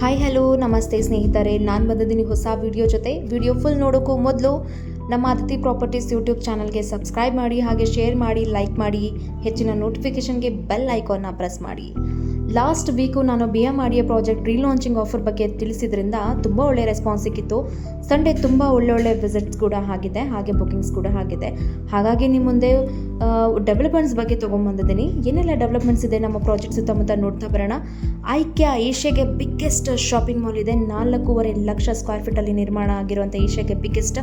Hi hello ನಮಸ್ತೆ ಸ್ನೇಹಿತರೆ, ನಾನು ಬಂದಿದ್ದೀನಿ ಹೊಸ ವಿಡಿಯೋ ಜೊತೆ. ವಿಡಿಯೋ ಫುಲ್ ನೋಡೋಕ್ಕೂ ಮೊದಲು ನಮ್ಮ ಅದಿತಿ ಪ್ರಾಪರ್ಟೀಸ್ ಯೂಟ್ಯೂಬ್ ಚಾನಲ್ಗೆ ಸಬ್ಸ್ಕ್ರೈಬ್ ಮಾಡಿ, ಹಾಗೆ ಶೇರ್ ಮಾಡಿ, ಲೈಕ್ ಮಾಡಿ, ಹೆಚ್ಚಿನ ನೋಟಿಫಿಕೇಷನ್ಗೆ ಬೆಲ್ ಐಕಾನ್ನ ಪ್ರೆಸ್ ಮಾಡಿ. ಲಾಸ್ಟ್ ವೀಕು ನಾನು BMRDA ಪ್ರಾಜೆಕ್ಟ್ ರೀಲಾಂಚಿಂಗ್ ಆಫರ್ ಬಗ್ಗೆ ತಿಳಿಸಿದ್ರಿಂದ ತುಂಬ ಒಳ್ಳೆ ರೆಸ್ಪಾನ್ಸ್ ಸಿಕ್ಕಿತ್ತು. ಸಂಡೇ ತುಂಬ ಒಳ್ಳೊಳ್ಳೆ ವಿಸಿಟ್ಸ್ ಕೂಡ ಆಗಿದೆ, ಹಾಗೆ ಬುಕಿಂಗ್ಸ್ ಕೂಡ ಆಗಿದೆ. ಹಾಗಾಗಿ ನಿಮ್ಮ ಮುಂದೆ ಡೆವಲಪ್ಮೆಂಟ್ಸ್ ಬಗ್ಗೆ ತೊಗೊಂಬಂದಿದ್ದೀನಿ. ಏನೆಲ್ಲ ಡೆವಲಪ್ಮೆಂಟ್ಸ್ ಇದೆ ನಮ್ಮ ಪ್ರಾಜೆಕ್ಟ್ ಸುತ್ತಮುತ್ತ ನೋಡ್ತಾ ಬರೋಣ. ಐಕ್ಯ ಏಷ್ಯಾಗೆ ಬಿಗ್ಗೆಸ್ಟ್ ಶಾಪಿಂಗ್ ಮಾಲ್ ಇದೆ. 4.5 ಲಕ್ಷ ಸ್ಕ್ವೇರ್ ಫೀಟಲ್ಲಿ ನಿರ್ಮಾಣ ಆಗಿರುವಂಥ ಏಷ್ಯಾಗೆ ಬಿಗ್ಗೆಸ್ಟ್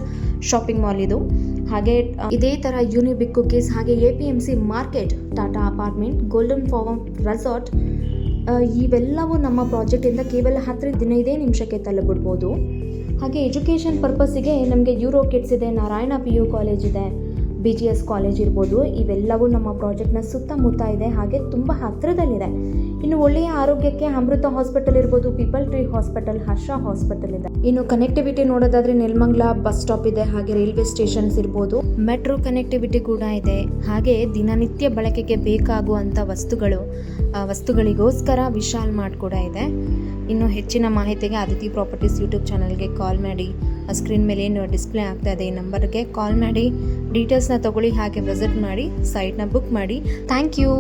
ಶಾಪಿಂಗ್ ಮಾಲ್ ಇದು. ಹಾಗೆ ಇದೇ ಥರ ಯೂನಿಬಿಕ್ ಕುಕೀಸ್, ಹಾಗೆ APMC market, Tata apartment, golden farm resort, ಇವೆಲ್ಲವೂ ನಮ್ಮ ಪ್ರಾಜೆಕ್ಟಿಂದ ಕೇವಲ 15 ನಿಮಿಷಕ್ಕೆ ತಲುಪಿಡ್ಬೋದು. ಹಾಗೆ ಎಜುಕೇಷನ್ ಪರ್ಪಸ್ಸಿಗೆ ನಮಗೆ ಯೂರೋ ಕಿಡ್ಸ್ ಇದೆ, ನಾರಾಯಣ PU ಕಾಲೇಜ್ ಇದೆ, BGS ಕಾಲೇಜ್ ಇರ್ಬೋದು. ಇವೆಲ್ಲವೂ ನಮ್ಮ ಪ್ರಾಜೆಕ್ಟ್ನ ಸುತ್ತಮುತ್ತ ಇದೆ, ಹಾಗೆ ತುಂಬ ಹತ್ತಿರದಲ್ಲಿದೆ. ಇನ್ನು ಒಳ್ಳೆಯ ಆರೋಗ್ಯಕ್ಕೆ ಅಮೃತ ಹಾಸ್ಪಿಟಲ್ ಇರ್ಬೋದು, ಪೀಪಲ್ ಟ್ರೀ ಹಾಸ್ಪಿಟಲ್, ಹರ್ಷ ಹಾಸ್ಪಿಟಲ್ ಇದೆ. ಇನ್ನು ಕನೆಕ್ಟಿವಿಟಿ ನೋಡೋದಾದ್ರೆ ನೆಲಮಂಗಲ ಬಸ್ ಸ್ಟಾಪ್ ಇದೆ, ಹಾಗೆ ರೈಲ್ವೆ ಸ್ಟೇಷನ್ಸ್ ಇರ್ಬೋದು, ಮೆಟ್ರೋ ಕನೆಕ್ಟಿವಿಟಿ ಕೂಡ ಇದೆ. ಹಾಗೆ ದಿನನಿತ್ಯ ಬಳಕೆಗೆ ಬೇಕಾಗುವಂಥ ವಸ್ತುಗಳಿಗೋಸ್ಕರ ವಿಶಾಲ್ ಮಾರ್ಟ್ ಕೂಡ ಇದೆ. ಇನ್ನು ಹೆಚ್ಚಿನ ಮಾಹಿತಿಗೆ ಅದಿತಿ ಪ್ರಾಪರ್ಟೀಸ್ ಯೂಟ್ಯೂಬ್ ಚಾನಲ್ಗೆ ಕಾಲ್ ಮಾಡಿ. ಸ್ಕ್ರೀನ್ ಮೇಲೆ ಏನು ಡಿಸ್ಪ್ಲೇ ಆಗ್ತಾ ಇದೆ ಈ ನಂಬರ್ಗೆ ಕಾಲ್ ಮಾಡಿ ಡೀಟೇಲ್ಸ್ನ ತಗೊಳ್ಳಿ, ಹಾಗೆ ವಿಸಿಟ್ ಮಾಡಿ, ಸೈಟ್ನ ಬುಕ್ ಮಾಡಿ. Thank you.